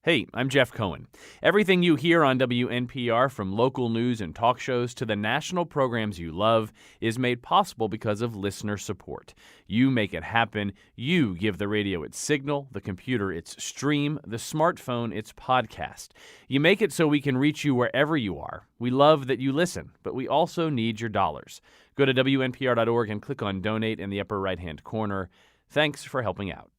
Hey, I'm Jeff Cohen. Everything you hear on WNPR, from local news and talk shows to the national programs you love, is made possible because of listener support. You make it happen. You give the radio its signal, the computer its stream, the smartphone its podcast. You make it so we can reach you wherever you are. We love that you listen, but we also need your dollars. Go to WNPR.org and click on Donate in the upper right-hand corner. Thanks for helping out.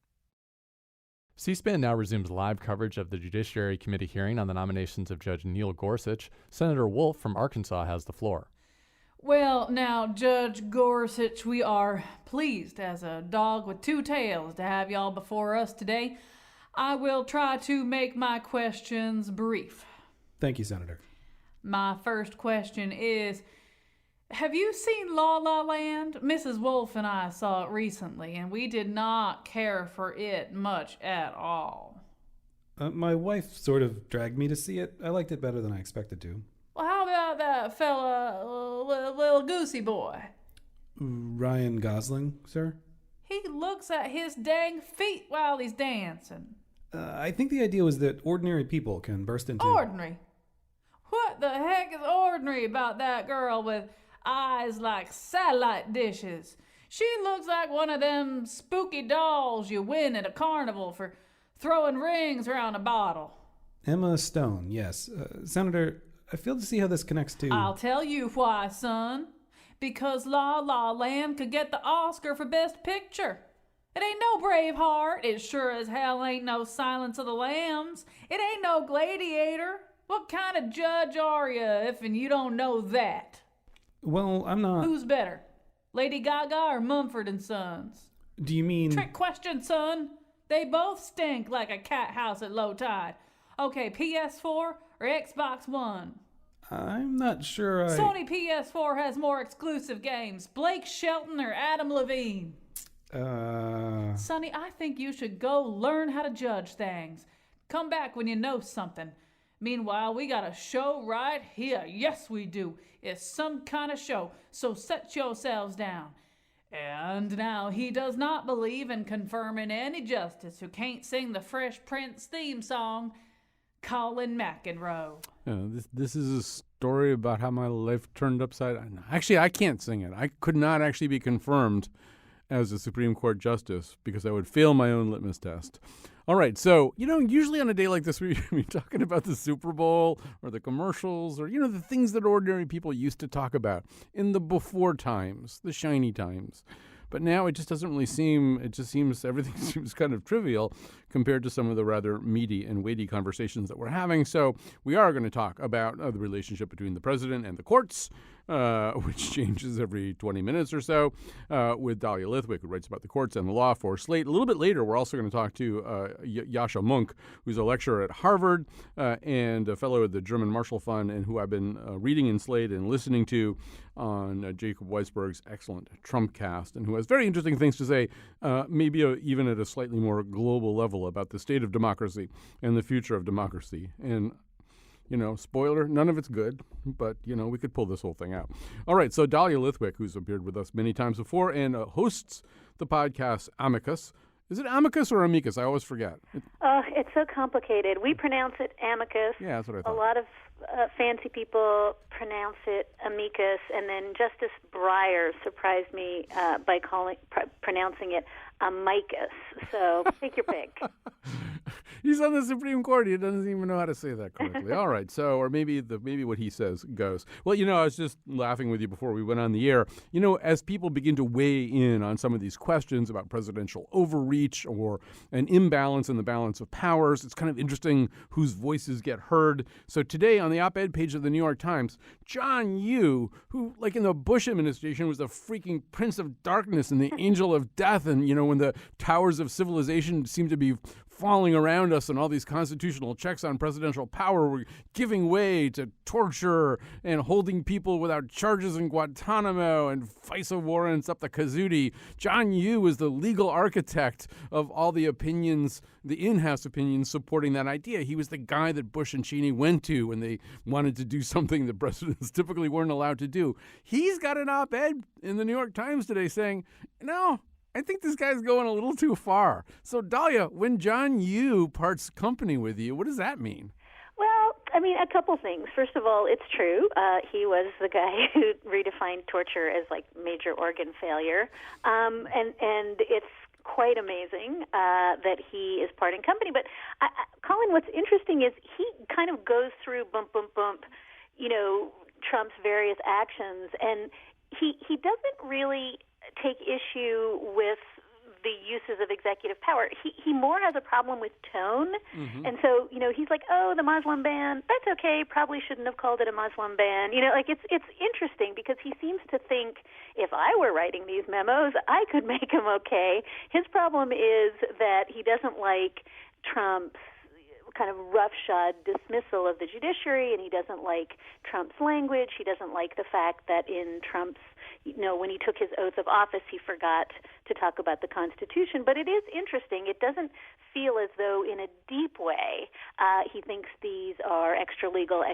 C-SPAN now resumes live coverage of the Judiciary Committee hearing on the nominations of Judge Neil Gorsuch. Senator Wolf from Arkansas has the floor. Well, now, Judge Gorsuch, we are pleased as a dog with two tails to have y'all before us today. I will try to make my questions brief. Thank you, Senator. My first question is, have you seen La La Land? Mrs. Wolf and I saw it recently, and we did not care for it much at all. My wife sort of dragged me to see it. I liked it better than I expected to. Well, how about that fella, little goosey boy? Ryan Gosling, sir? He looks at his dang feet while he's dancing. I think the idea was that ordinary people can burst into... Ordinary? What the heck is ordinary about that girl with eyes like satellite dishes? She looks like one of them spooky dolls you win at a carnival for throwing rings around a bottle. Emma Stone, yes. Senator, I fail to see how this connects to... I'll tell you why, son. Because La La Land could get the Oscar for Best Picture. It ain't no Braveheart. It sure as hell ain't no Silence of the Lambs. It ain't no Gladiator. What kind of judge are you if you don't know that? Well, I'm not... Who's better, Lady Gaga or Mumford and Sons? Do you mean... Trick question, son. They both stink like a cat house at low tide. Okay, PS4 or Xbox One? I'm not sure I... Sony PS4 has more exclusive games. Blake Shelton or Adam Levine? Sonny, I think you should go learn how to judge things. Come back when you know something. Meanwhile, we got a show right here. Yes, we do. It's some kind of show, so set yourselves down. And now he does not believe in confirming any justice who can't sing the Fresh Prince theme song, Colin McEnroe. This is a story about how my life turned upside down. Actually, I can't sing it. I could not actually be confirmed as a Supreme Court justice because I would fail my own litmus test. All right, so, usually on a day like this, we're talking about the Super Bowl or the commercials or, the things that ordinary people used to talk about in the before times, the shiny times. But now it just doesn't really seem, everything seems kind of trivial compared to some of the rather meaty and weighty conversations that we're having. So we are going to talk about the relationship between the president and the courts, which changes every 20 minutes or so, with Dahlia Lithwick, who writes about the courts and the law for Slate. A little bit later, we're also going to talk to Yascha Mounk, who's a lecturer at Harvard and a fellow at the German Marshall Fund, and who I've been reading in Slate and listening to on Jacob Weisberg's excellent Trump cast, and who has very interesting things to say, maybe even at a slightly more global level about the state of democracy and the future of democracy. And spoiler, none of it's good, but, we could pull this whole thing out. All right, so Dahlia Lithwick, who's appeared with us many times before and hosts the podcast Amicus. Is it amicus or amicus? I always forget. It's so complicated. We pronounce it amicus. Yeah, that's what I thought. A lot of fancy people pronounce it amicus, and then Justice Breyer surprised me by pronouncing it amicus. So take your pick. He's on the Supreme Court. He doesn't even know how to say that correctly. All right. So, or maybe what he says goes. Well, I was just laughing with you before we went on the air. As people begin to weigh in on some of these questions about presidential overreach or an imbalance in the balance of powers, it's kind of interesting whose voices get heard. So today on the op-ed page of the New York Times, John Yoo, who, like in the Bush administration, was the freaking Prince of Darkness and the Angel of Death, and, when the towers of civilization seemed to be falling around us and all these constitutional checks on presidential power were giving way to torture and holding people without charges in Guantanamo and FISA warrants up the kazootie. John Yoo is the legal architect of all the opinions, the in-house opinions supporting that idea. He was the guy that Bush and Cheney went to when they wanted to do something that presidents typically weren't allowed to do. He's got an op-ed in the New York Times today saying, no, I think this guy's going a little too far. So, Dahlia, when John Yoo parts company with you, what does that mean? Well, I mean, a couple things. First of all, it's true. He was the guy who redefined torture as like major organ failure, and it's quite amazing that he is parting company. But Colin, what's interesting is he kind of goes through bump, Trump's various actions, and he doesn't really take issue with the uses of executive power. He more has a problem with tone. Mm-hmm. And so, he's like, oh, the Muslim ban, that's okay. Probably shouldn't have called it a Muslim ban. It's interesting because he seems to think if I were writing these memos, I could make them okay. His problem is that he doesn't like Trump's kind of roughshod dismissal of the judiciary, and he doesn't like Trump's language. He doesn't like the fact that in Trump's, when he took his oath of office, he forgot to talk about the Constitution. But it is interesting. It doesn't feel as though in a deep way he thinks these are extra-legal,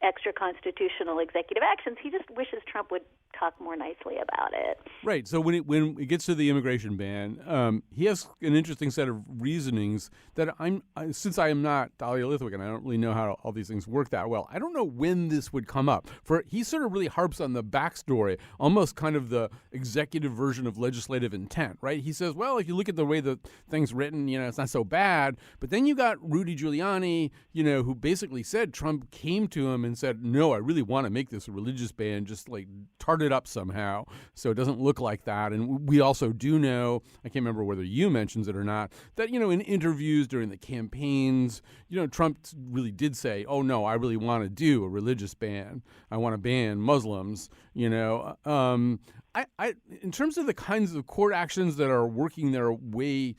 extra-constitutional executive actions. He just wishes Trump would talk more nicely about it. Right. So when it gets to the immigration ban, he has an interesting set of reasonings that since I am not Dahlia Lithwick and I don't really know how all these things work that well, I don't know when this would come up. He sort of really harps on the backstory, almost kind of the executive version of legislative intent, right? He says, well, if you look at the way the thing's written, it's not so bad. But then you got Rudy Giuliani, who basically said Trump came to him and said, no, I really want to make this a religious ban, just like tart it up somehow so it doesn't look like that. And we also do know, I can't remember whether you mentions it or not, that, in interviews during the campaigns, Trump really did say, oh, no, I really want to do a religious ban. I want to ban Muslims, in terms of the kinds of court actions that are working their way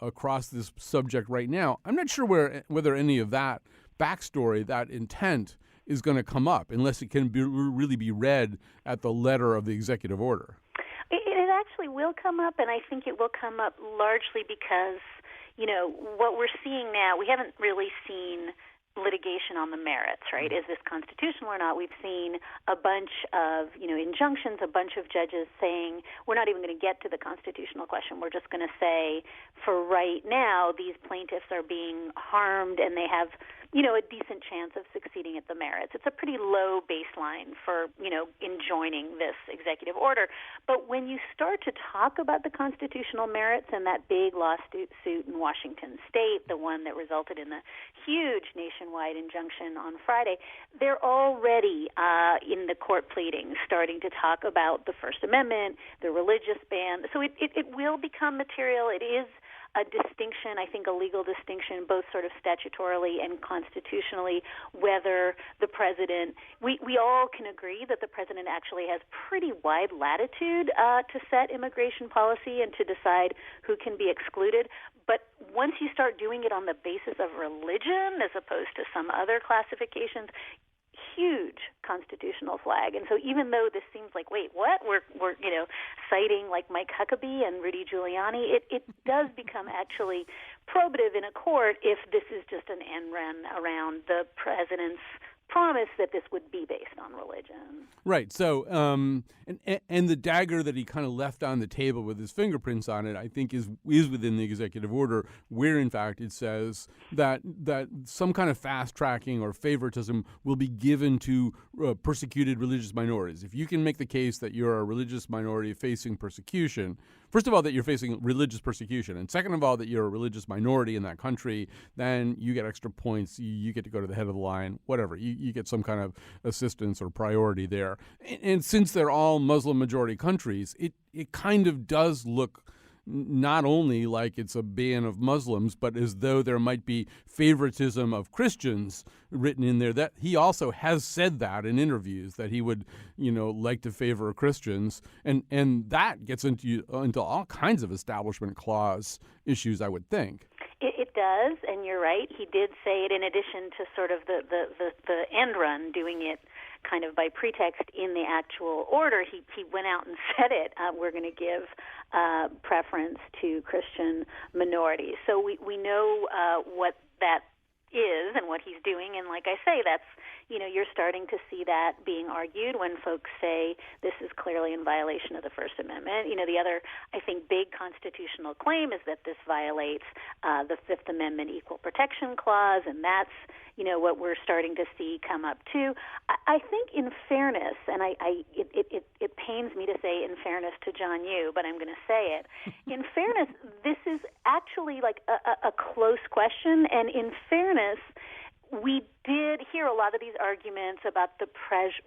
across this subject right now, I'm not sure whether any of that backstory, that intent, is going to come up unless it can really be read at the letter of the executive order. It actually will come up, and I think it will come up largely because, what we're seeing now, we haven't really seen litigation on the merits, right? Is this constitutional or not? We've seen a bunch of, injunctions, a bunch of judges saying we're not even going to get to the constitutional question. We're just going to say for right now these plaintiffs are being harmed and they have, a decent chance of succeeding at the merits. It's a pretty low baseline for, enjoining this executive order. But when you start to talk about the constitutional merits and that big lawsuit in Washington State, the one that resulted in the huge nationwide injunction on Friday, they're already in the court pleadings starting to talk about the First Amendment, the religious ban. So it will become material. It is a distinction, I think a legal distinction, both sort of statutorily and constitutionally, whether the president, we all can agree that the president actually has pretty wide latitude to set immigration policy and to decide who can be excluded. But once you start doing it on the basis of religion as opposed to some other classifications, huge constitutional flag. And so even though this seems like, wait, what? We're citing like Mike Huckabee and Rudy Giuliani, it does become actually probative in a court if this is just an end run around the president's promise that this would be based on religion. Right. So, and the dagger that he kind of left on the table with his fingerprints on it, I think is within the executive order, where in fact it says that some kind of fast tracking or favoritism will be given to persecuted religious minorities. If you can make the case that you're a religious minority facing persecution, first of all, that you're facing religious persecution, and second of all, that you're a religious minority in that country, then you get extra points. You get to go to the head of the line, whatever. You get some kind of assistance or priority there. And since they're all Muslim-majority countries, it kind of does look not only like it's a ban of Muslims, but as though there might be favoritism of Christians written in there. That he also has said that in interviews, that he would, like to favor Christians, and that gets into all kinds of establishment clause issues, I would think. It does, and you're right. He did say it in addition to sort of the end run, doing it kind of by pretext in the actual order. He went out and said it. We're going to give preference to Christian minorities. So we know what that is. I on what he's doing. And like I say, that's, you're starting to see that being argued when folks say this is clearly in violation of the First Amendment. The other, I think, big constitutional claim is that this violates the Fifth Amendment Equal Protection Clause, and that's, what we're starting to see come up too. I think in fairness, and it pains me to say in fairness to John Yoo, but I'm going to say it. In fairness, this is actually like a close question, and in fairness, we did hear a lot of these arguments about the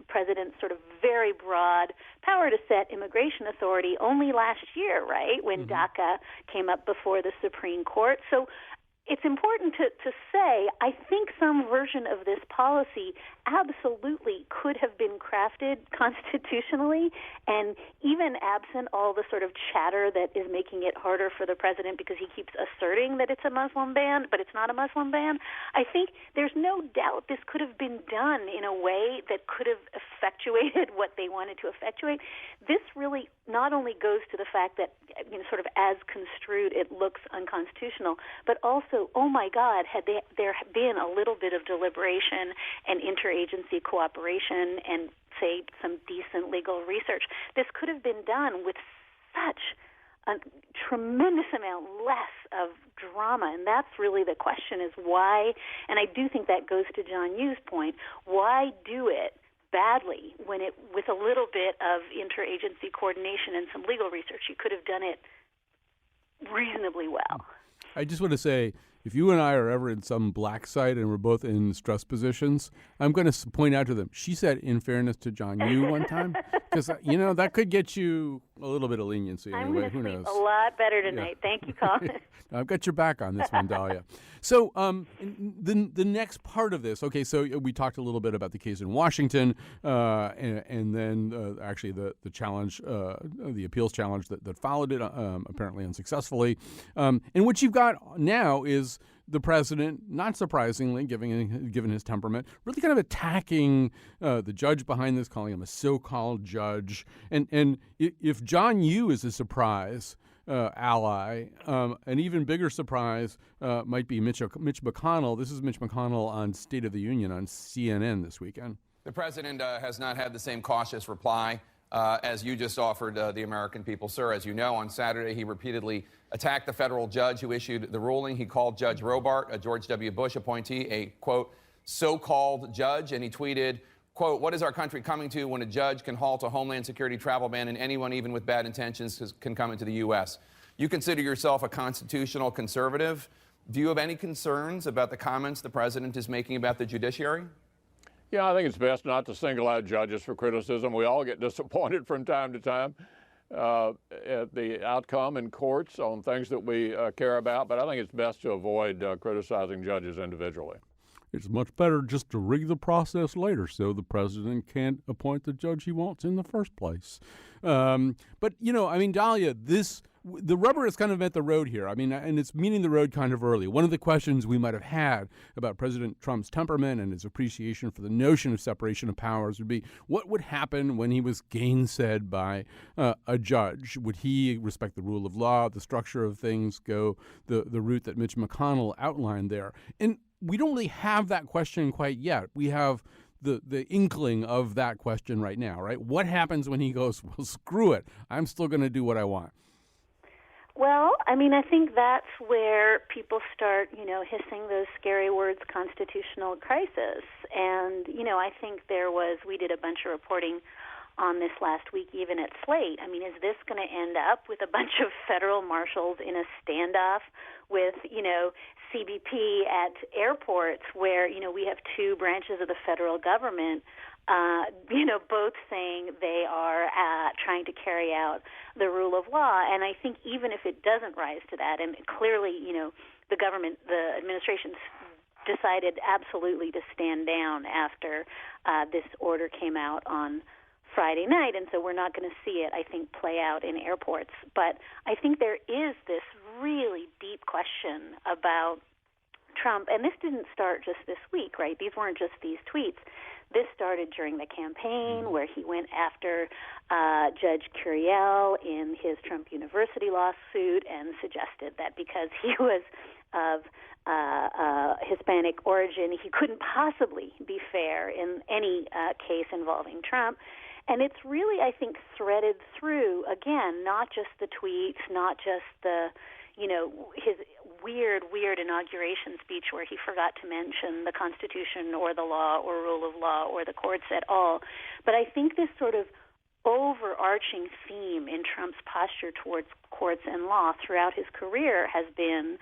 president's sort of very broad power to set immigration authority only last year, right, when DACA came up before the Supreme Court. So it's important to say, I think some version of this policy absolutely could have been crafted constitutionally, and even absent all the sort of chatter that is making it harder for the president because he keeps asserting that it's a Muslim ban, but it's not a Muslim ban, I think there's no doubt this could have been done in a way that could have effectuated what they wanted to effectuate. This really not only goes to the fact that, sort of as construed, it looks unconstitutional, but also, oh my God, had there been a little bit of deliberation and interagency cooperation and, say, some decent legal research, this could have been done with such a tremendous amount less of drama. And that's really the question, is why, and I do think that goes to John Yoo's point, why do it badly when it, with a little bit of interagency coordination and some legal research, you could have done it reasonably well. I just want to say, if you and I are ever in some black site and we're both in stress positions, I'm going to point out to them, she said in fairness to John Yoo one time, because, that could get you a little bit of leniency anyway. I'm going Who to sleep knows? a lot better tonight. Yeah. Thank you, Colin. I've got your back on this one, Dahlia. So the next part of this, okay, so we talked a little bit about the case in Washington and then actually the challenge, the appeals challenge that followed it, apparently unsuccessfully. And what you've got now is the president, not surprisingly, given his temperament, really kind of attacking the judge behind this, calling him a so-called judge. And if John Yoo is a surprise ally, an even bigger surprise might be Mitch McConnell. This is Mitch McConnell on State of the Union on CNN this weekend. The president has not had the same cautious reply as you just offered the American people, sir. As you know, on Saturday, he repeatedly attacked the federal judge who issued the ruling. He called Judge Robart, a George W. Bush appointee, a, quote, so-called judge, and he tweeted, quote, what is our country coming to when a judge can halt a Homeland Security travel ban and anyone, even with bad intentions, can come into the U.S.? You consider yourself a constitutional conservative. Do you have any concerns about the comments the president is making about the judiciary? Yeah, I think it's best not to single out judges for criticism. We all get disappointed from time to time at the outcome in courts on things that we care about, but I think it's best to avoid criticizing judges individually. It's much better just to rig the process later so the president can't appoint the judge he wants in the first place. But, Dahlia, the rubber has kind of met the road here. And it's meeting the road kind of early. One of the questions we might have had about President Trump's temperament and his appreciation for the notion of separation of powers would be, what would happen when he was gainsaid by a judge? Would he respect the rule of law, the structure of things, go the route that Mitch McConnell outlined there? And we don't really have that question quite yet. We have the inkling of that question right now, right? What happens when he goes, well, screw it, I'm still going to do what I want? Well, I think that's where people start, hissing those scary words, constitutional crisis. And, I think we did a bunch of reporting on this last week, even at Slate. Is this going to end up with a bunch of federal marshals in a standoff with, CBP at airports where, we have two branches of the federal government, both saying they are trying to carry out the rule of law. And I think even if it doesn't rise to that, and clearly, the administration's decided absolutely to stand down after this order came out on Friday night, and so we're not going to see it, I think, play out in airports. But I think there is this really deep question about Trump, and this didn't start just this week, right? These weren't just these tweets. This started during the campaign where he went after Judge Curiel in his Trump University lawsuit and suggested that because he was of Hispanic origin. He couldn't possibly be fair in any case involving Trump. And it's really, I think, threaded through, again, not just the tweets, not just the, his weird inauguration speech where he forgot to mention the Constitution or the law or rule of law or the courts at all. But I think this sort of overarching theme in Trump's posture towards courts and law throughout his career has been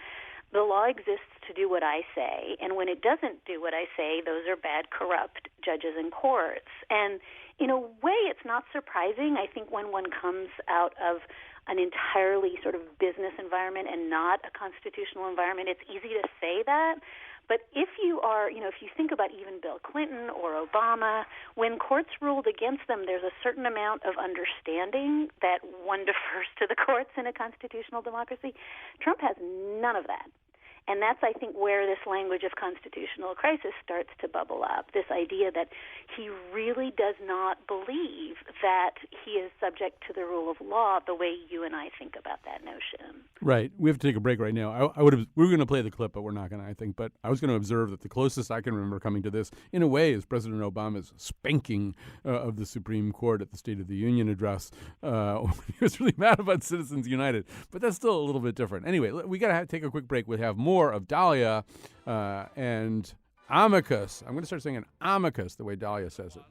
the law exists to do what I say, and when it doesn't do what I say, those are bad, corrupt judges and courts. And in a way, it's not surprising. I think when one comes out of an entirely sort of business environment and not a constitutional environment, it's easy to say that. But if you are, if you think about even Bill Clinton or Obama, when courts ruled against them, there's a certain amount of understanding that one defers to the courts in a constitutional democracy. Trump has none of that. And that's, I think, where this language of constitutional crisis starts to bubble up, this idea that he really does not believe that he is subject to the rule of law the way you and I think about that notion. Right. We have to take a break right now. We were going to play the clip, but we're not going to, I think. But I was going to observe that the closest I can remember coming to this, in a way, is President Obama's spanking of the Supreme Court at the State of the Union address when he was really mad about Citizens United. But that's still a little bit different. Anyway, we got to take a quick break. We'll have more of Dahlia and amicus. I'm going to start saying amicus the way Dahlia says it.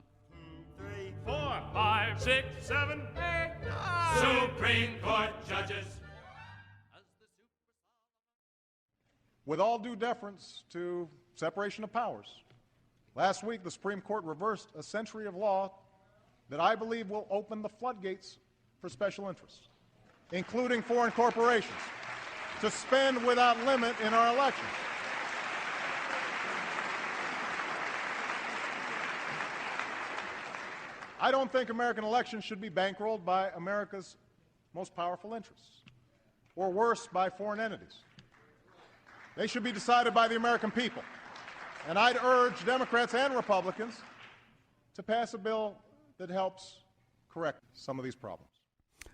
2, 3, 4, 5, 6, 7, 8, 9. Supreme Court judges. With all due deference to separation of powers, last week the Supreme Court reversed a century of law that I believe will open the floodgates for special interests, including foreign corporations, to spend without limit in our elections. I don't think American elections should be bankrolled by America's most powerful interests, or worse, by foreign entities. They should be decided by the American people. And I'd urge Democrats and Republicans to pass a bill that helps correct some of these problems.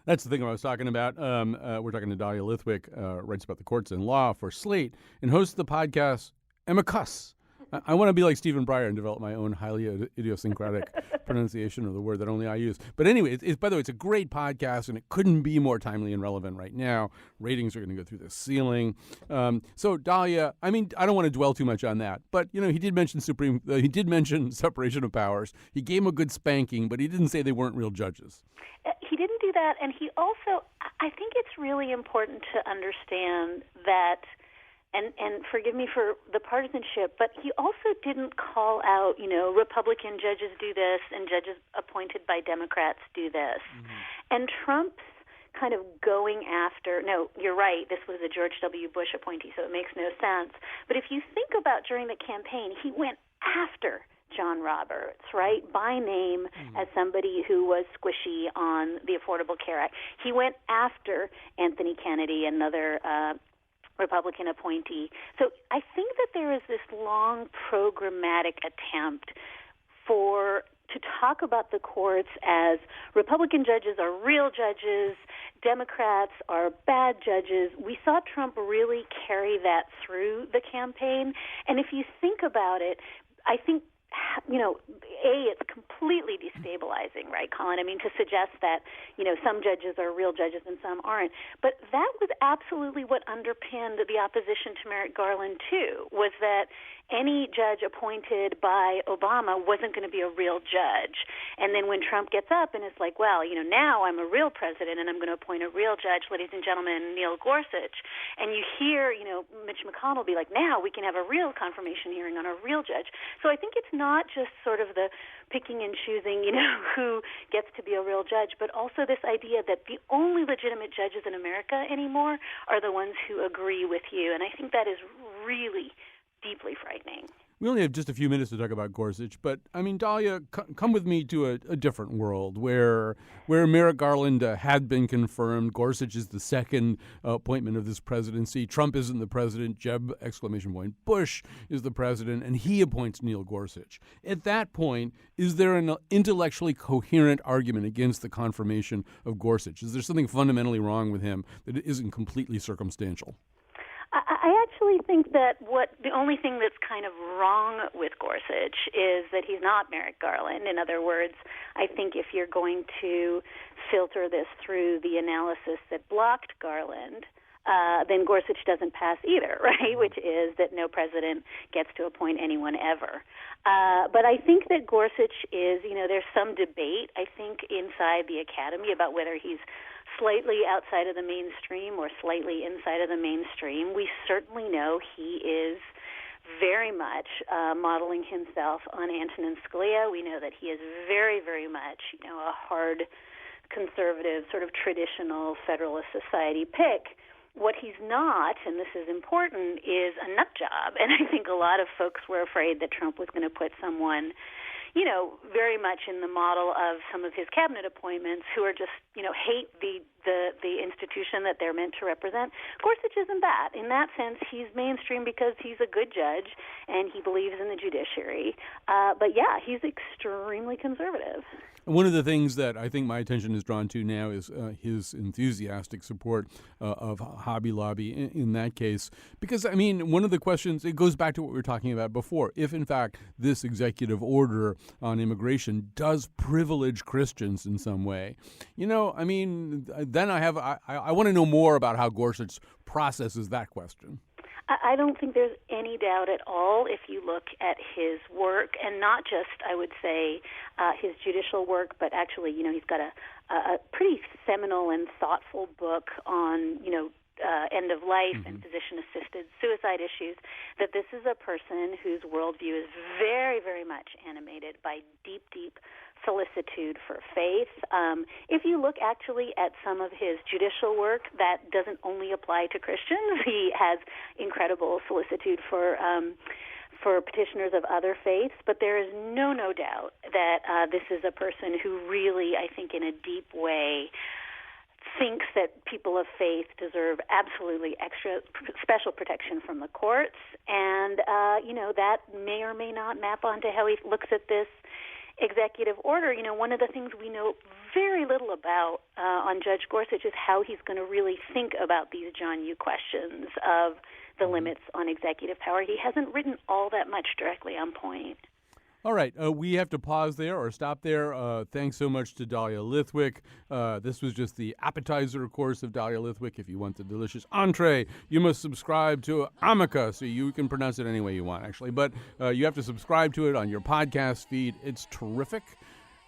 That's the thing I was talking about. We're talking to Dahlia Lithwick, writes about the courts and law for Slate, and hosts the podcast Amicus. I want to be like Stephen Breyer and develop my own highly idiosyncratic pronunciation of the word that only I use. But anyway, by the way, it's a great podcast, and it couldn't be more timely and relevant right now. Ratings are going to go through the ceiling. So Dahlia, I don't want to dwell too much on that, but he did mention separation of powers. He gave him a good spanking, but he didn't say they weren't real judges. He didn't do that, and he also, I think it's really important to understand that, and forgive me for the partisanship, but he also didn't call out, Republican judges do this and judges appointed by Democrats do this. Mm-hmm. And Trump's kind of going after, no, you're right, this was a George W. Bush appointee, so it makes no sense. But if you think about during the campaign, he went after John Roberts, right, by name as somebody who was squishy on the Affordable Care Act. He went after Anthony Kennedy, another Republican appointee. So I think that there is this long programmatic attempt to talk about the courts as Republican judges are real judges, Democrats are bad judges. We saw Trump really carry that through the campaign. And if you think about it, I think it's completely destabilizing, right, Colin? To suggest that, some judges are real judges and some aren't. But that was absolutely what underpinned the opposition to Merrick Garland, too, was that any judge appointed by Obama wasn't going to be a real judge. And then when Trump gets up and is like, well, now I'm a real president and I'm going to appoint a real judge, ladies and gentlemen, Neil Gorsuch. And you hear, Mitch McConnell be like, now we can have a real confirmation hearing on a real judge. So I think it's not just sort of the picking and choosing, who gets to be a real judge, but also this idea that the only legitimate judges in America anymore are the ones who agree with you. And I think that is really deeply frightening. We only have just a few minutes to talk about Gorsuch, but Dahlia, come with me to a different world where Merrick Garland had been confirmed. Gorsuch is the second appointment of this presidency. Trump isn't the president. Jeb ! Bush is the president, and he appoints Neil Gorsuch. At that point, is there an intellectually coherent argument against the confirmation of Gorsuch? Is there something fundamentally wrong with him that isn't completely circumstantial? I actually think that the only thing that's kind of wrong with Gorsuch is that he's not Merrick Garland. In other words, I think if you're going to filter this through the analysis that blocked Garland, then Gorsuch doesn't pass either, right? Which is that no president gets to appoint anyone ever. But I think that Gorsuch is, there's some debate, I think, inside the academy about whether he's slightly outside of the mainstream or slightly inside of the mainstream. We certainly know he is very much modeling himself on Antonin Scalia. We know that he is very, very much, a hard conservative, sort of traditional Federalist Society pick. What he's not, and this is important, is a nut job. And I think a lot of folks were afraid that Trump was going to put someone, very much in the model of some of his cabinet appointments who are just, hate the institution that they're meant to represent. Gorsuch isn't that. In that sense, he's mainstream because he's a good judge and he believes in the judiciary. But yeah, he's extremely conservative. One of the things that I think my attention is drawn to now is his enthusiastic support of Hobby Lobby in that case. Because, one of the questions, it goes back to what we were talking about before. If, in fact, this executive order on immigration does privilege Christians in some way, then I want to know more about how Gorsuch processes that question. I don't think there's any doubt at all if you look at his work, and not just, I would say, his judicial work, but actually, he's got a pretty seminal and thoughtful book on, end of life and physician-assisted suicide issues, that this is a person whose worldview is very, very much animated by deep, deep solicitude for faith. If you look actually at some of his judicial work, that doesn't only apply to Christians. He has incredible solicitude for petitioners of other faiths, but there is no doubt that this is a person who really, I think, in a deep way, thinks that people of faith deserve absolutely extra special protection from the courts, and that may or may not map onto how he looks at this executive order. One of the things we know very little about on Judge Gorsuch is how he's going to really think about these John Yoo questions of the limits on executive power. He hasn't written all that much directly on point. All right, we have to pause there or stop there. Thanks so much to Dahlia Lithwick. This was just the appetizer course of Dahlia Lithwick. If you want the delicious entree, you must subscribe to Amica, so you can pronounce it any way you want, actually. But you have to subscribe to it on your podcast feed. It's terrific.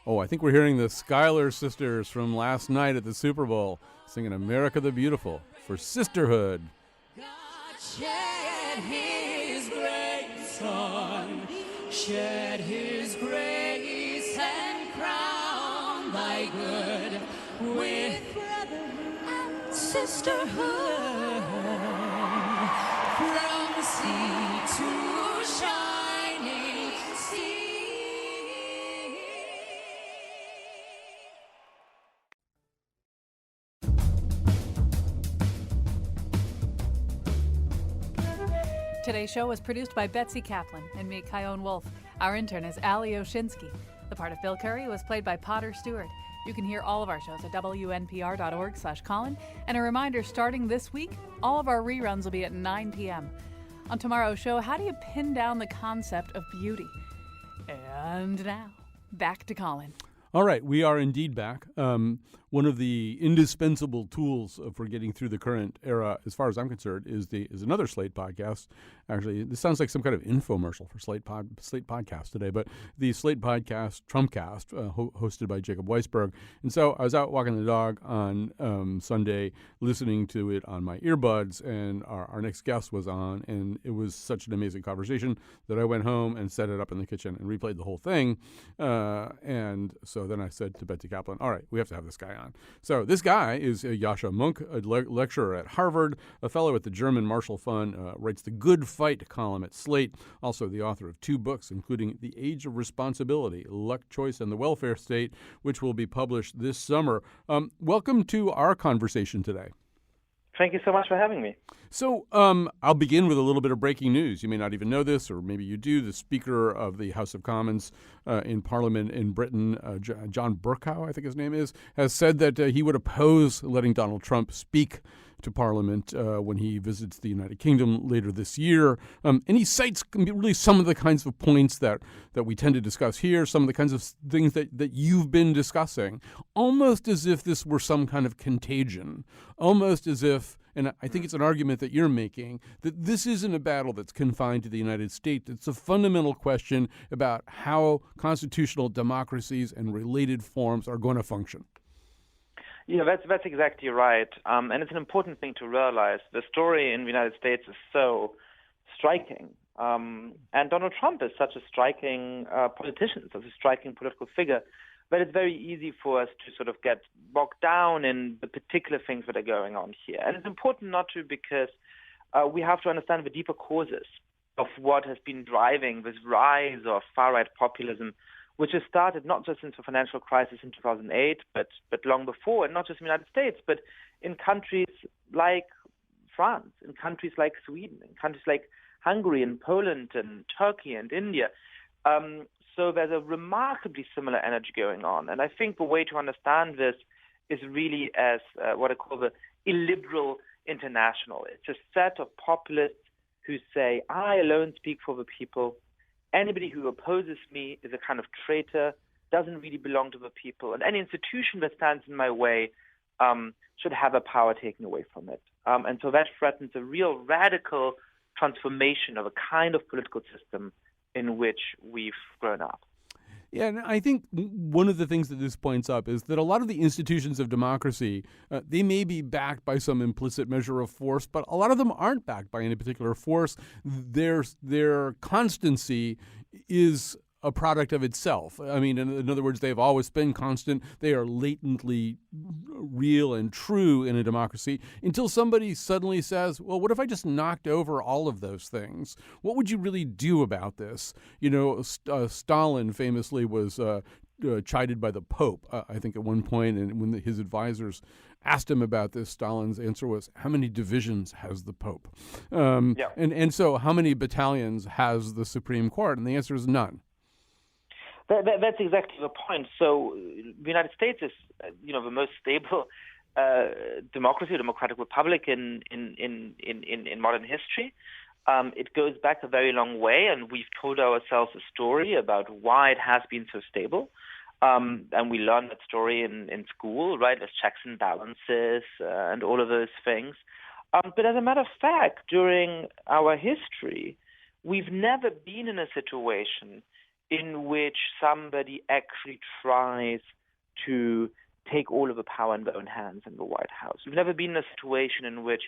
Oh, I think we're hearing the Schuyler sisters from last night at the Super Bowl singing America the Beautiful for sisterhood. God shed his grace on, shed his grace and crown thy good with brotherhood and sisterhood, from sea to shining sea. Today's show was produced by Betsy Kaplan and me, Kyone Wolf. Our intern is Ali Oshinsky. The part of Bill Curry was played by Potter Stewart. You can hear all of our shows at WNPR.org/Colin. And a reminder, starting this week, all of our reruns will be at 9 p.m. On tomorrow's show, how do you pin down the concept of beauty? And now, back to Colin. All right, we are indeed back. One of the indispensable tools for getting through the current era, as far as I'm concerned, is another Slate podcast. Actually, this sounds like some kind of infomercial for Slate podcast today, but the Slate podcast Trumpcast, hosted by Jacob Weisberg. And so I was out walking the dog on Sunday, listening to it on my earbuds, and our next guest was on, and it was such an amazing conversation that I went home and set it up in the kitchen and replayed the whole thing. And so then I said to Betsy Kaplan, all right, we have to have this guy on. So this guy is Yascha Mounk, a lecturer at Harvard, a fellow at the German Marshall Fund, writes the Good Fight column at Slate, also the author of 2 books, including The Age of Responsibility, Luck, Choice, and the Welfare State, which will be published this summer. Welcome to our conversation today. Thank you so much for having me. So I'll begin with a little bit of breaking news. You may not even know this, or maybe you do. The Speaker of the House of Commons in Parliament in Britain, John Bercow, I think his name is, has said that he would oppose letting Donald Trump speak to Parliament when he visits the United Kingdom later this year. And he cites really some of the kinds of points that we tend to discuss here, some of the kinds of things that you've been discussing, almost as if this were some kind of contagion, almost as if, and I think it's an argument that you're making, that this isn't a battle that's confined to the United States. It's a fundamental question about how constitutional democracies and related forms are going to function. Yeah, that's exactly right. And it's an important thing to realize. The story in the United States is so striking. And Donald Trump is such a striking politician, such a striking political figure, that it's very easy for us to sort of get bogged down in the particular things that are going on here. And it's important not to, because we have to understand the deeper causes of what has been driving this rise of far-right populism, which has started not just since the financial crisis in 2008, but long before, and not just in the United States, but in countries like France, in countries like Sweden, in countries like Hungary and Poland and Turkey and India. So there's a remarkably similar energy going on. And I think the way to understand this is really as what I call the illiberal international. It's a set of populists who say, I alone speak for the people. Anybody who opposes me is a kind of traitor, doesn't really belong to the people. And any institution that stands in my way should have a power taken away from it. And so that threatens a real radical transformation of a kind of political system in which we've grown up. Yeah, and I think one of the things that this points up is that a lot of the institutions of democracy, they may be backed by some implicit measure of force, but a lot of them aren't backed by any particular force. Their constancy is a product of itself. I mean, in other words, they've always been constant. They are latently real and true in a democracy until somebody suddenly says, well, what if I just knocked over all of those things? What would you really do about this? You know, Stalin famously was chided by the Pope, I think at one point, and when his advisors asked him about this, Stalin's answer was, how many divisions has the Pope? And so how many battalions has the Supreme Court? And the answer is none. That's exactly the point. So the United States is, the most stable democracy, democratic republic in modern history. It goes back a very long way, and we've told ourselves a story about why it has been so stable. And we learn that story in school, right? There's checks and balances and all of those things. But as a matter of fact, during our history, we've never been in a situation in which somebody actually tries to take all of the power in their own hands in the White House. We've never been in a situation in which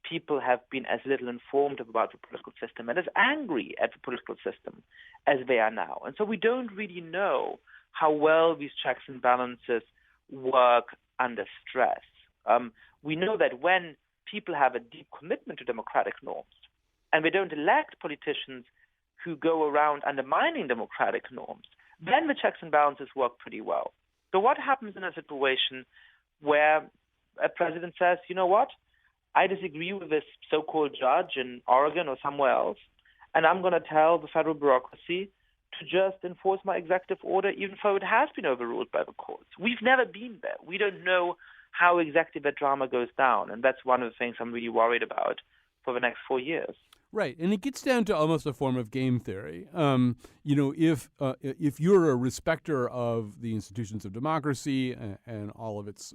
people have been as little informed about the political system and as angry at the political system as they are now. And so we don't really know how well these checks and balances work under stress. We know that when people have a deep commitment to democratic norms and they don't elect politicians who go around undermining democratic norms, then the checks and balances work pretty well. So what happens in a situation where a president says, you know what, I disagree with this so-called judge in Oregon or somewhere else, and I'm going to tell the federal bureaucracy to just enforce my executive order, even though it has been overruled by the courts? We've never been there. We don't know how exactly that drama goes down, and that's one of the things I'm really worried about for the next 4 years. Right, and it gets down to almost a form of game theory. If you're a respecter of the institutions of democracy and all of its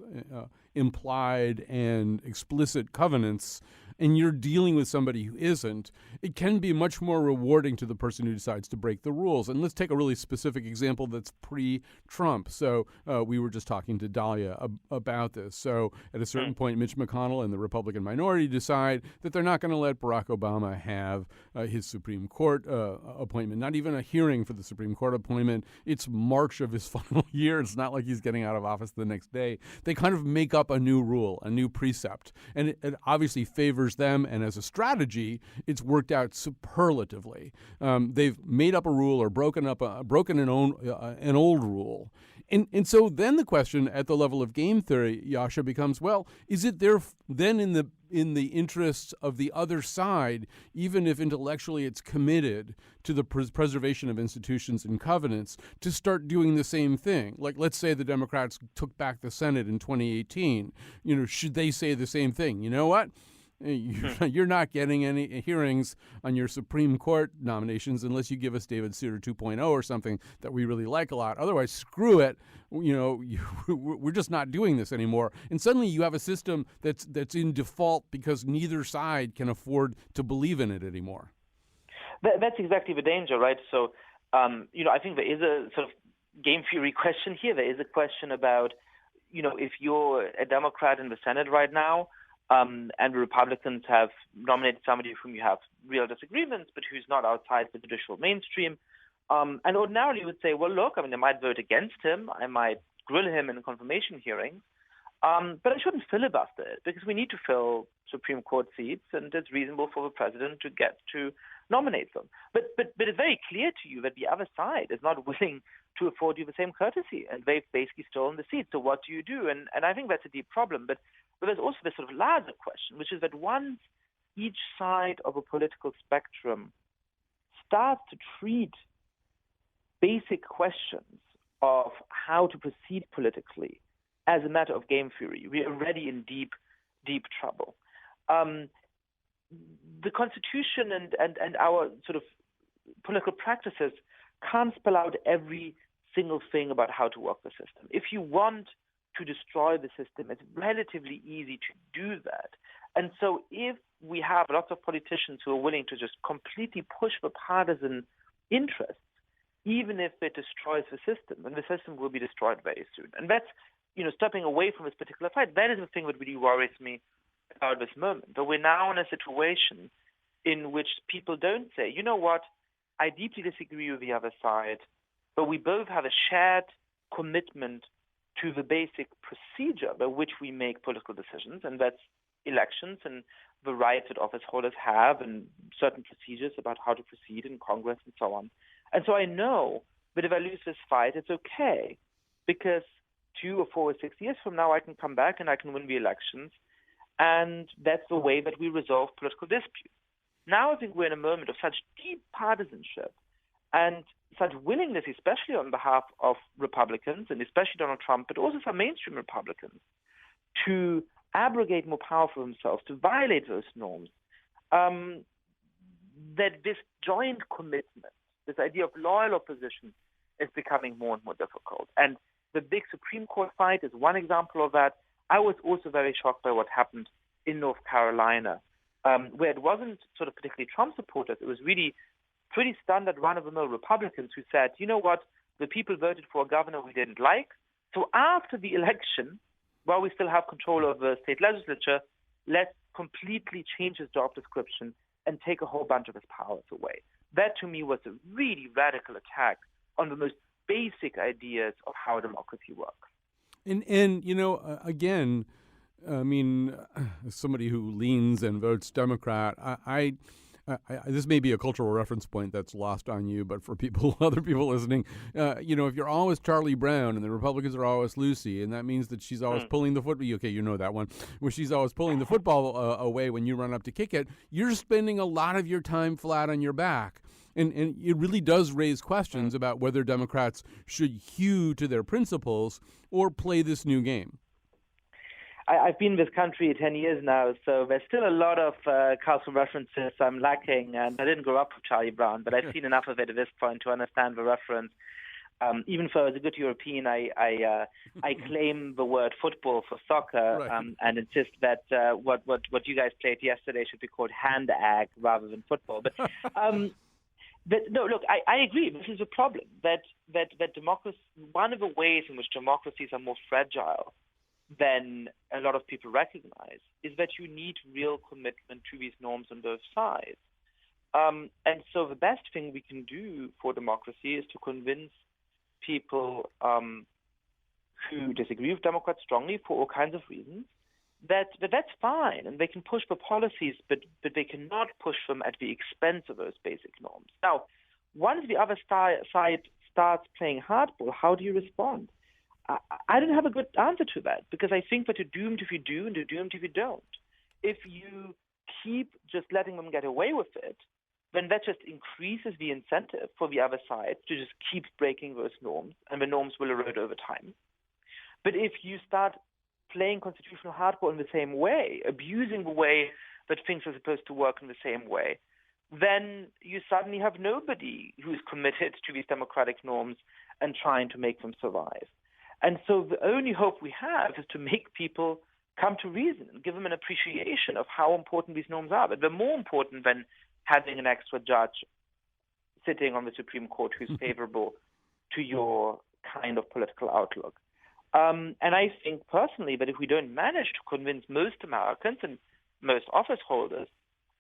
implied and explicit covenants, and you're dealing with somebody who isn't, it can be much more rewarding to the person who decides to break the rules. And let's take a really specific example that's pre-Trump. So we were just talking to Dahlia about this. So at a certain point, Mitch McConnell and the Republican minority decide that they're not going to let Barack Obama have his Supreme Court appointment, not even a hearing for the Supreme Court appointment. It's March of his final year. It's not like he's getting out of office the next day. They kind of make up a new rule, a new precept, and it obviously favors them, and as a strategy, it's worked out superlatively. They've made up a rule or broken an old rule. And so then the question at the level of game theory, Yasha, becomes, well, is it there then in in the interests of the other side, even if intellectually it's committed to the preservation of institutions and covenants, to start doing the same thing? Like, let's say the Democrats took back the Senate in 2018. Should they say the same thing? You know what? You're not getting any hearings on your Supreme Court nominations unless you give us David Souter 2.0 or something that we really like a lot. Otherwise, screw it. We're just not doing this anymore. And suddenly you have a system that's in default because neither side can afford to believe in it anymore. That's exactly the danger, right? So, I think there is a sort of game theory question here. There is a question about, if you're a Democrat in the Senate right now, and the Republicans have nominated somebody with whom you have real disagreements, but who's not outside the judicial mainstream. And ordinarily you would say, well, look, I might vote against him. I might grill him in confirmation hearings. But I shouldn't filibuster it because we need to fill Supreme Court seats, and it's reasonable for the president to get to nominate them. But it's very clear to you that the other side is not willing to afford you the same courtesy, and they've basically stolen the seat. So what do you do? And I think that's a deep problem. But there's also this sort of larger question, which is that once each side of a political spectrum starts to treat basic questions of how to proceed politically as a matter of game theory, we are already in deep, deep trouble. The Constitution and our sort of political practices can't spell out every single thing about how to work the system. If you want to destroy the system, it's relatively easy to do that. And so if we have lots of politicians who are willing to just completely push for partisan interests, even if it destroys the system, then the system will be destroyed very soon. And that's, stepping away from this particular fight, that is the thing that really worries me about this moment. But we're now in a situation in which people don't say, you know what, I deeply disagree with the other side, but we both have a shared commitment to the basic procedure by which we make political decisions, and that's elections and the rights that office holders have and certain procedures about how to proceed in Congress and so on. And so I know that if I lose this fight, it's okay, because 2 or 4 or 6 years from now, I can come back and I can win the elections, and that's the way that we resolve political disputes. Now I think we're in a moment of such deep partisanship and such willingness, especially on behalf of Republicans, and especially Donald Trump, but also some mainstream Republicans, to abrogate more power for themselves, to violate those norms, that this joint commitment, this idea of loyal opposition, is becoming more and more difficult. And the big Supreme Court fight is one example of that. I was also very shocked by what happened in North Carolina, where it wasn't sort of particularly Trump supporters. It was really pretty standard run-of-the-mill Republicans who said, you know what, the people voted for a governor we didn't like. So after the election, while we still have control of the state legislature, let's completely change his job description and take a whole bunch of his powers away. That, to me, was a really radical attack on the most basic ideas of how democracy works. And again, I mean, as somebody who leans and votes Democrat, I this may be a cultural reference point that's lost on you, but for other people listening, if you're always Charlie Brown and the Republicans are always Lucy, and that means that she's always pulling the football. Okay, you know that one, where she's always pulling the football away when you run up to kick it. You're spending a lot of your time flat on your back. And it really does raise questions about whether Democrats should hew to their principles or play this new game. I've been in this country 10 years now, so there's still a lot of cultural references I'm lacking. And I didn't grow up with Charlie Brown, but I've seen enough of it at this point to understand the reference. Even though as a good European, I claim the word football for soccer, right, and insist that what you guys played yesterday should be called hand ag rather than football. But no, look, I agree. This is a problem that democracy. One of the ways in which democracies are more fragile than a lot of people recognize is that you need real commitment to these norms on both sides. And so the best thing we can do for democracy is to convince people who disagree with Democrats strongly for all kinds of reasons that's fine, and they can push for policies, but they cannot push them at the expense of those basic norms. Now, once the other side starts playing hardball, how do you respond? I don't have a good answer to that, because I think that you're doomed if you do and you're doomed if you don't. if you keep just letting them get away with it, then that just increases the incentive for the other side to just keep breaking those norms, and the norms will erode over time. But if you start playing constitutional hardball in the same way, abusing the way that things are supposed to work in the same way, then you suddenly have nobody who's committed to these democratic norms and trying to make them survive. And so the only hope we have is to make people come to reason and give them an appreciation of how important these norms are. But they're more important than having an extra judge sitting on the Supreme Court who's favorable to your kind of political outlook. And I think personally that if we don't manage to convince most Americans and most office holders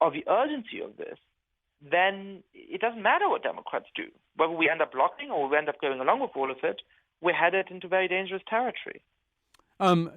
of the urgency of this, then it doesn't matter what Democrats do. Whether we end up blocking or we end up going along with all of it, we're headed into very dangerous territory.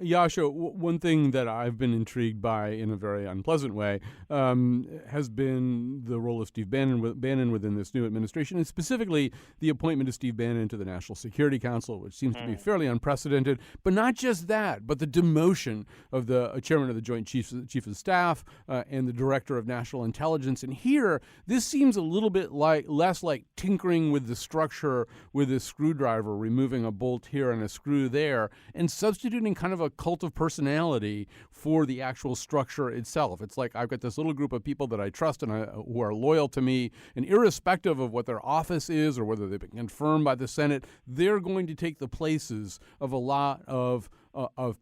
Yasha, one thing that I've been intrigued by in a very unpleasant way has been the role of Steve Bannon within this new administration, and specifically the appointment of Steve Bannon to the National Security Council, which seems to be fairly unprecedented. But not just that, but the demotion of the chairman of the Joint Chief of Staff and the director of National Intelligence. And here, this seems a little bit less like tinkering with the structure with a screwdriver, removing a bolt here and a screw there, and substituting kind of a cult of personality for the actual structure itself. It's like I've got this little group of people that I trust and who are loyal to me, and irrespective of what their office is or whether they've been confirmed by the Senate, they're going to take the places of a lot of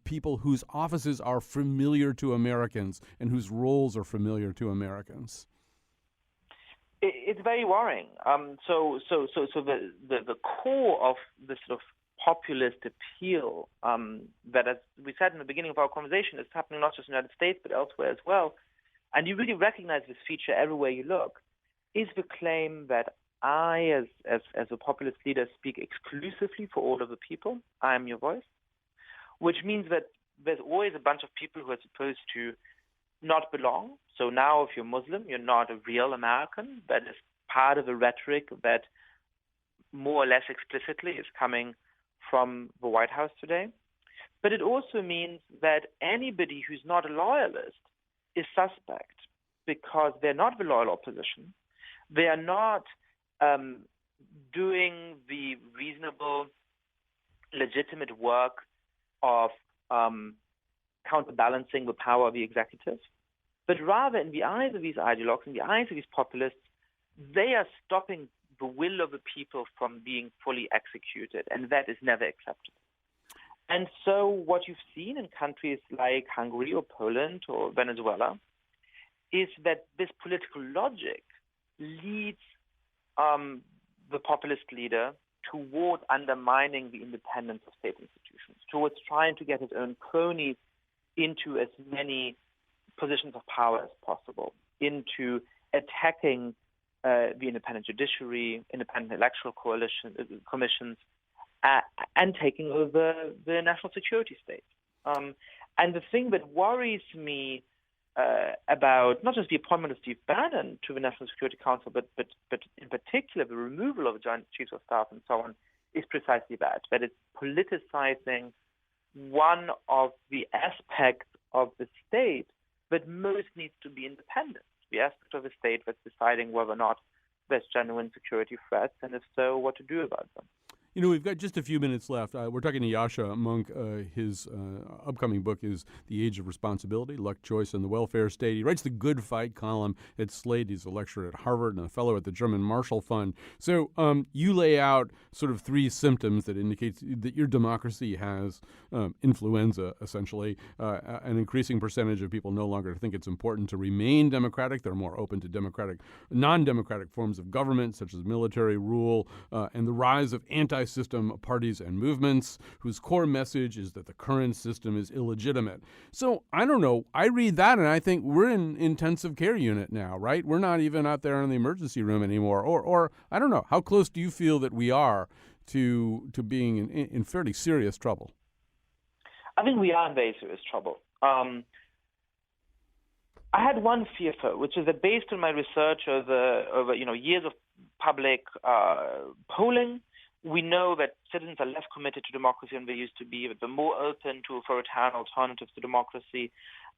people whose offices are familiar to Americans and whose roles are familiar to Americans. It's very worrying. So the core of the sort of populist appeal that, as we said in the beginning of our conversation, is happening not just in the United States but elsewhere as well, and you really recognize this feature everywhere you look, is the claim that I, as a populist leader, speak exclusively for all of the people. I am your voice, which means that there's always a bunch of people who are supposed to not belong. So now if you're Muslim, you're not a real American. That is part of the rhetoric that more or less explicitly is coming from the White House today. But it also means that anybody who's not a loyalist is suspect because they're not the loyal opposition. They are not doing the reasonable, legitimate work of counterbalancing the power of the executive. But rather, in the eyes of these ideologues, in the eyes of these populists, they are stopping the will of the people from being fully executed, and that is never acceptable. And so what you've seen in countries like Hungary or Poland or Venezuela is that this political logic leads the populist leader toward undermining the independence of state institutions, towards trying to get his own cronies into as many positions of power as possible, into attacking the independent judiciary, independent electoral commissions, and taking over the national security state. And the thing that worries me about not just the appointment of Steve Bannon to the National Security Council, but in particular the removal of the Joint Chiefs of Staff and so on, is precisely that it's politicizing one of the aspects of the state that most needs to be independent, the aspect of the state that's deciding whether or not there's genuine security threats, and if so, what to do about them. You know, we've got just a few minutes left. We're talking to Yasha Monk. His upcoming book is The Age of Responsibility, Luck, Choice, and the Welfare State. He writes the Good Fight column at Slate. He's a lecturer at Harvard and a fellow at the German Marshall Fund. So you lay out sort of three symptoms that indicate that your democracy has influenza, essentially. An increasing percentage of people no longer think it's important to remain democratic. They're more open to non-democratic forms of government, such as military rule, and the rise of anti-system parties and movements whose core message is that the current system is illegitimate. So I don't know. I read that and I think we're in intensive care unit now, right? We're not even out there in the emergency room anymore. Or I don't know. How close do you feel that we are to being in fairly serious trouble? I think we are in very serious trouble. I had one fear, which is that based on my research over years of public polling, We know that citizens are less committed to democracy than they used to be, that they're more open to authoritarian alternatives to democracy.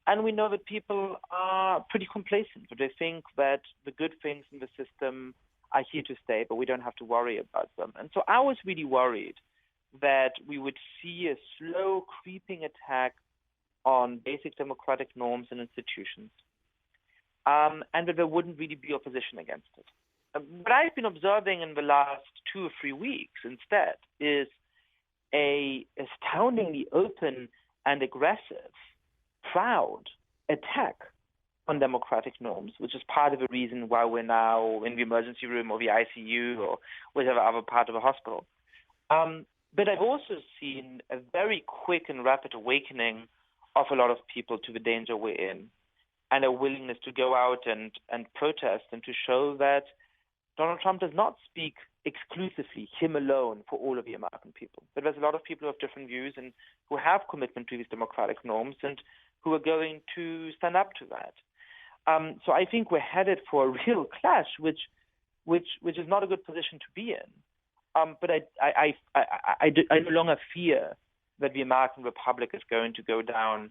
And we know that people are pretty complacent, that they think that the good things in the system are here to stay, but we don't have to worry about them. And so I was really worried that we would see a slow creeping attack on basic democratic norms and institutions, and that there wouldn't really be opposition against it. What I've been observing in the last 2 or 3 weeks instead is a astoundingly open and aggressive, proud attack on democratic norms, which is part of the reason why we're now in the emergency room or the ICU or whatever other part of the hospital. But I've also seen a very quick and rapid awakening of a lot of people to the danger we're in, and a willingness to go out and protest and to show that Donald Trump does not speak exclusively, him alone, for all of the American people. But there's a lot of people who have different views and who have commitment to these democratic norms and who are going to stand up to that. So I think we're headed for a real clash, which is not a good position to be in. But I no longer fear that the American Republic is going to go down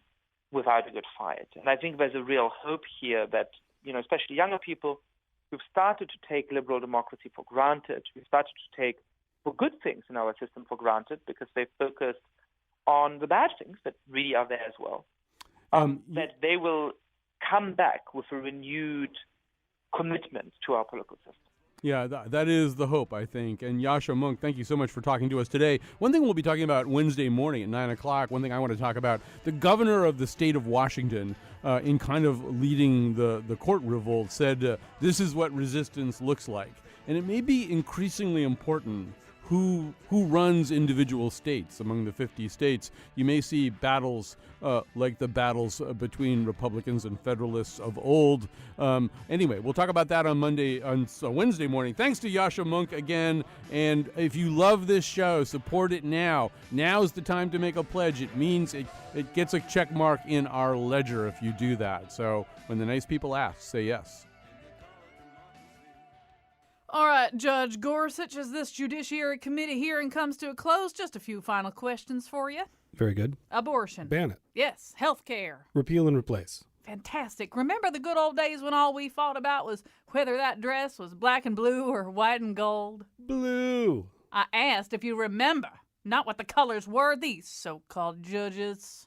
without a good fight. And I think there's a real hope here that, especially younger people who've started to take liberal democracy for granted, who've started to take the good things in our system for granted because they've focused on the bad things that really are there as well, that they will come back with a renewed commitment to our political system. Yeah, that is the hope, I think. And Yascha Mounk, thank you so much for talking to us today. One thing we'll be talking about Wednesday morning at 9 o'clock, one thing I want to talk about, the governor of the state of Washington, in kind of leading the court revolt, said this is what resistance looks like. And it may be increasingly important who runs individual states. Among the 50 states, you may see battles like the battles between Republicans and Federalists of old. Anyway, we'll talk about that on Wednesday morning. Thanks to Yascha Mounk again. And if you love this show, support it now. Now's the time to make a pledge. It means it gets a check mark in our ledger if you do that. So when the nice people ask, say yes. All right, Judge Gorsuch, as this Judiciary Committee hearing comes to a close, just a few final questions for you. Very good. Abortion. Ban it. Yes. Health care. Repeal and replace. Fantastic. Remember the good old days when all we fought about was whether that dress was black and blue or white and gold? Blue. I asked if you remember, not what the colors were, these so-called judges.